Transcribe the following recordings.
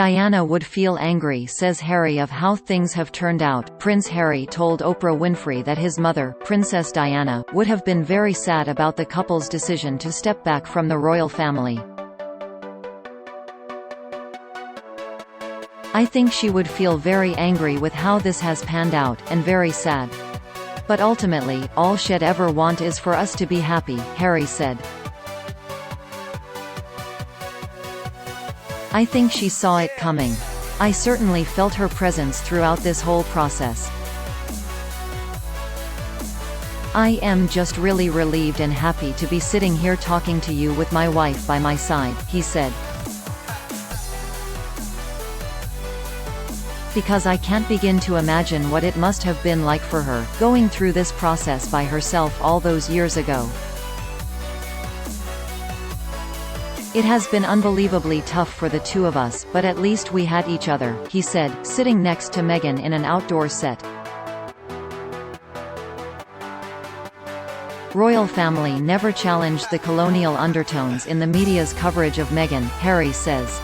Diana would feel angry, says Harry, of how things have turned out. Prince Harry told Oprah Winfrey that his mother, Princess Diana, would have been very sad about the couple's decision to step back from the royal family. "I think she would feel very angry with how this has panned out, and very sad. But ultimately, all she'd ever want is for us to be happy," Harry said. "I think she saw it coming. I certainly felt her presence throughout this whole process. I am just really relieved and happy to be sitting here talking to you with my wife by my side," he said. "Because I can't begin to imagine what it must have been like for her, going through this process by herself all those years ago. It has been unbelievably tough for the two of us, but at least we had each other," he said, sitting next to Meghan in an outdoor set. Royal family never challenged the colonial undertones in the media's coverage of Meghan, Harry says.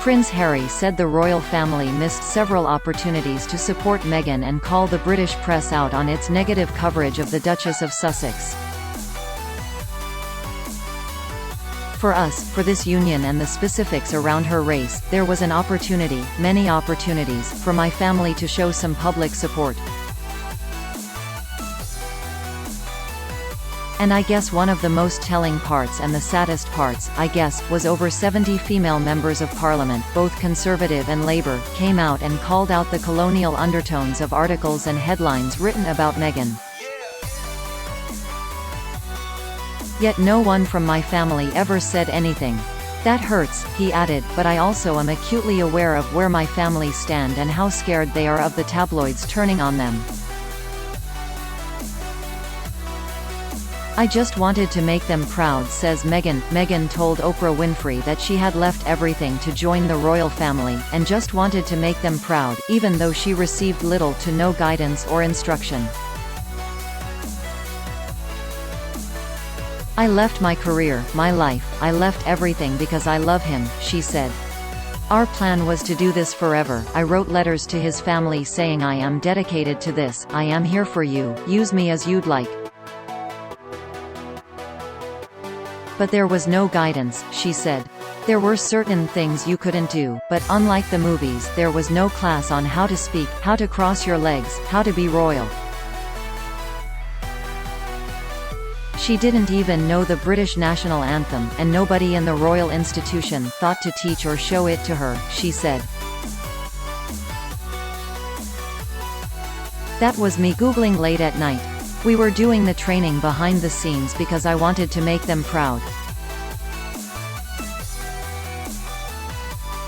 Prince Harry said the royal family missed several opportunities to support Meghan and call the British press out on its negative coverage of the Duchess of Sussex. "For us, for this union and the specifics around her race, there was an opportunity, many opportunities, for my family to show some public support. And I guess one of the most telling parts and the saddest parts, I guess, was over 70 female members of parliament, both Conservative and Labour, came out and called out the colonial undertones of articles and headlines written about Meghan. Yet no one from my family ever said anything. That hurts," he added, "but I also am acutely aware of where my family stand and how scared they are of the tabloids turning on them. I just wanted to make them proud," says Meghan. Meghan told Oprah Winfrey that she had left everything to join the royal family, and just wanted to make them proud, even though she received little to no guidance or instruction. "I left my career, my life, I left everything because I love him," she said. "Our plan was to do this forever. I wrote letters to his family saying I am dedicated to this, I am here for you, use me as you'd like. But there was no guidance," she said. "There were certain things you couldn't do, but unlike the movies, there was no class on how to speak, how to cross your legs, how to be royal. She didn't even know the British national anthem, and nobody in the royal institution thought to teach or show it to her," she said. "That was me Googling late at night. We were doing the training behind the scenes because I wanted to make them proud.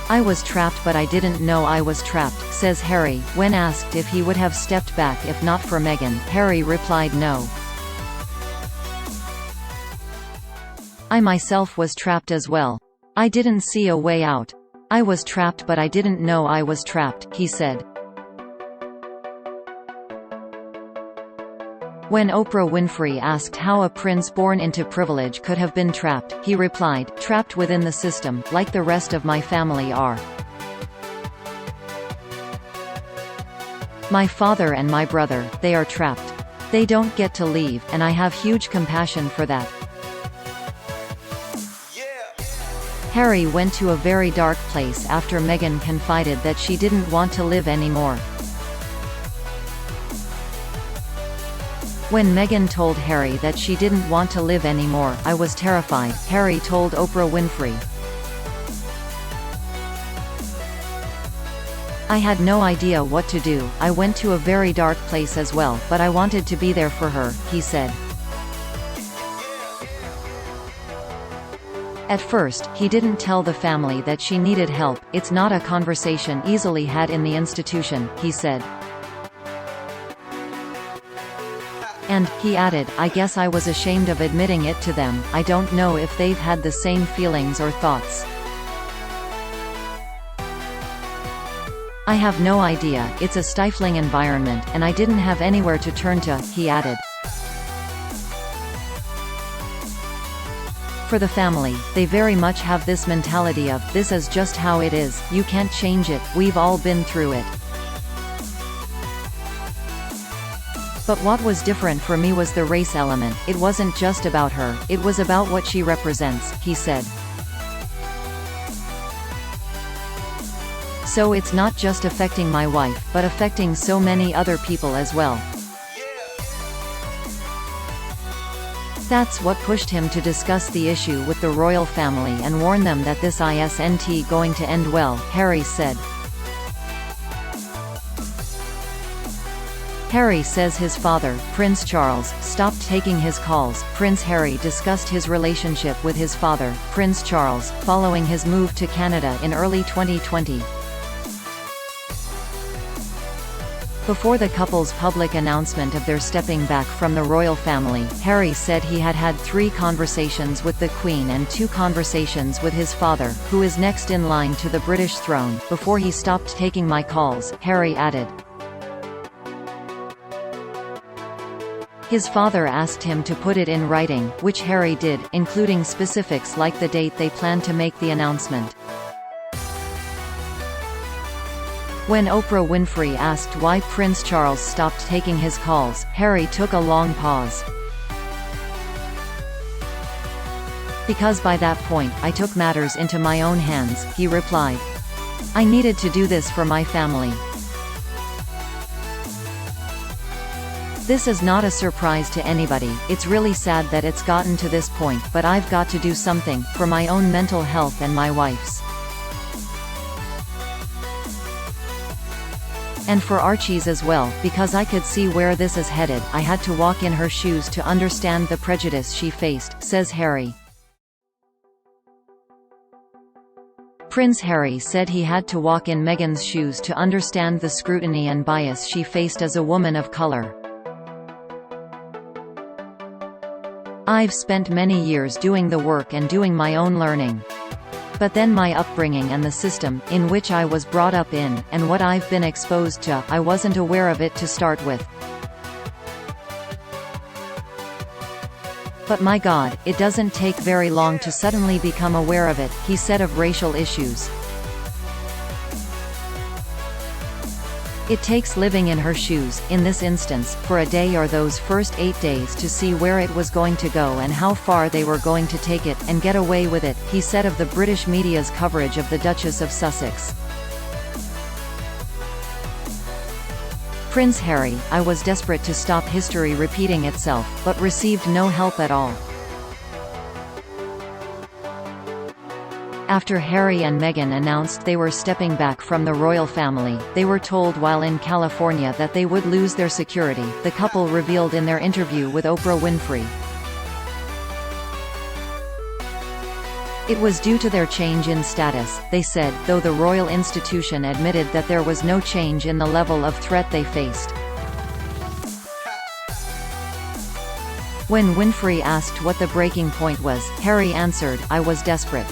I was trapped, but I didn't know I was trapped," says Harry. When asked if he would have stepped back if not for Meghan, Harry replied no. "I myself was trapped as well. I didn't see a way out. I was trapped, but I didn't know I was trapped," he said. When Oprah Winfrey asked how a prince born into privilege could have been trapped, he replied, "Trapped within the system, like the rest of my family are. My father and my brother, they are trapped. They don't get to leave, and I have huge compassion for that." Harry went to a very dark place after Meghan confided that she didn't want to live anymore. When Meghan told Harry that she didn't want to live anymore, "I was terrified," Harry told Oprah Winfrey. "I had no idea what to do. I went to a very dark place as well, but I wanted to be there for her," he said. At first, he didn't tell the family that she needed help. "It's not a conversation easily had in the institution," he said. And, he added, "I guess I was ashamed of admitting it to them. I don't know if they've had the same feelings or thoughts. I have no idea. It's a stifling environment, and I didn't have anywhere to turn to," he added. For the family, they very much have this mentality of, this is just how it is, you can't change it, we've all been through it. But what was different for me was the race element. It wasn't just about her, it was about what she represents, he said. So it's not just affecting my wife, but affecting so many other people as well. That's what pushed him to discuss the issue with the royal family and warn them that this isn't going to end well, Harry said. Harry says his father, Prince Charles, stopped taking his calls. Prince Harry discussed his relationship with his father, Prince Charles, following his move to Canada in early 2020. Before the couple's public announcement of their stepping back from the royal family, Harry said he had had 3 conversations with the Queen and 2 conversations with his father, who is next in line to the British throne, before he stopped taking my calls, Harry added. His father asked him to put it in writing, which Harry did, including specifics like the date they planned to make the announcement. When Oprah Winfrey asked why Prince Charles stopped taking his calls, Harry took a long pause. Because by that point, I took matters into my own hands, he replied. I needed to do this for my family. This is not a surprise to anybody, it's really sad that it's gotten to this point, but I've got to do something, for my own mental health and my wife's. And for Archie's as well, because I could see where this is headed. I had to walk in her shoes to understand the prejudice she faced, says Harry. Prince Harry said he had to walk in Meghan's shoes to understand the scrutiny and bias she faced as a woman of color. I've spent many years doing the work and doing my own learning. But then my upbringing and the system, in which I was brought up in, and what I've been exposed to, I wasn't aware of it to start with. But my God, it doesn't take very long to suddenly become aware of it, he said of racial issues. It takes living in her shoes, in this instance, for a day or those first 8 days to see where it was going to go and how far they were going to take it, and get away with it, he said of the British media's coverage of the Duchess of Sussex. Prince Harry, I was desperate to stop history repeating itself, but received no help at all. After Harry and Meghan announced they were stepping back from the royal family, they were told while in California that they would lose their security, the couple revealed in their interview with Oprah Winfrey. It was due to their change in status, they said, though the royal institution admitted that there was no change in the level of threat they faced. When Winfrey asked what the breaking point was, Harry answered, I was desperate.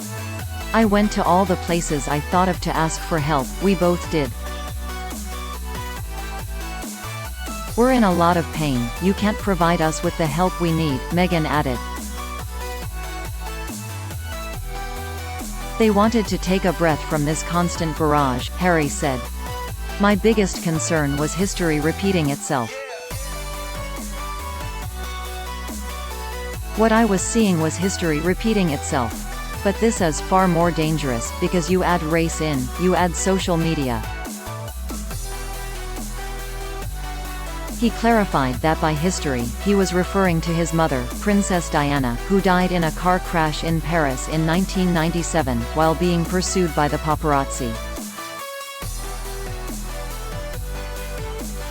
I went to all the places I thought of to ask for help, we both did. We're in a lot of pain, you can't provide us with the help we need, Meghan added. They wanted to take a breath from this constant barrage, Harry said. My biggest concern was history repeating itself. What I was seeing was history repeating itself. But this is far more dangerous, because you add race in, you add social media. He clarified that by history, he was referring to his mother, Princess Diana, who died in a car crash in Paris in 1997, while being pursued by the paparazzi.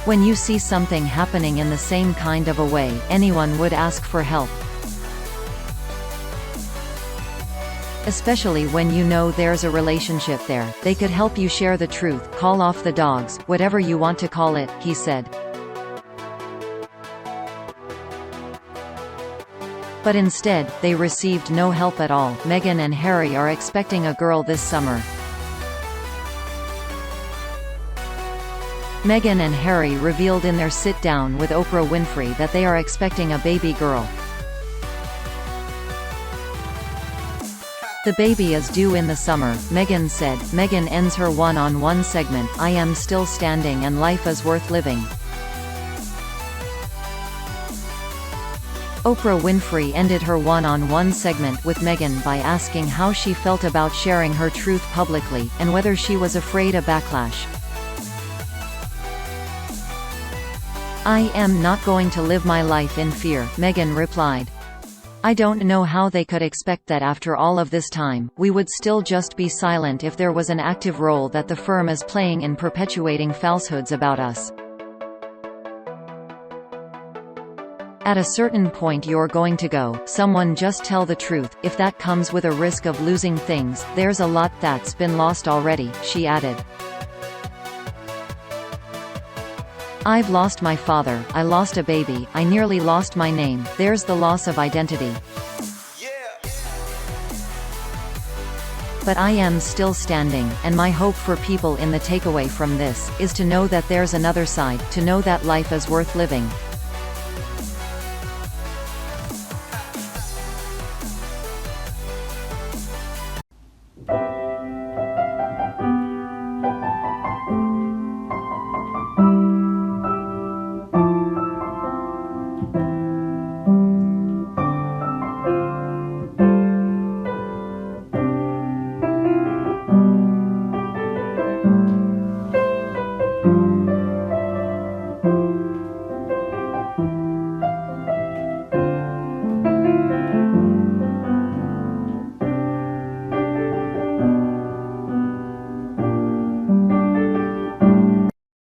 When you see something happening in the same kind of a way, anyone would ask for help. Especially when you know there's a relationship there, they could help you share the truth, call off the dogs, whatever you want to call it, he said. But instead, they received no help at all. Meghan and Harry are expecting a girl this summer. Meghan and Harry revealed in their sit-down with Oprah Winfrey that they are expecting a baby girl. The baby is due in the summer, Meghan said. Meghan ends her one-on-one segment, "I am still standing and life is worth living." Oprah Winfrey ended her one-on-one segment with Meghan by asking how she felt about sharing her truth publicly, and whether she was afraid of backlash. "I am not going to live my life in fear," Meghan replied. "I don't know how they could expect that after all of this time, we would still just be silent if there was an active role that the firm is playing in perpetuating falsehoods about us. At a certain point you're going to go, someone just tell the truth, if that comes with a risk of losing things, there's a lot that's been lost already," she added. "I've lost my father, I lost a baby, I nearly lost my name, there's the loss of identity. But I am still standing, and my hope for people in the takeaway from this, is to know that there's another side, to know that life is worth living."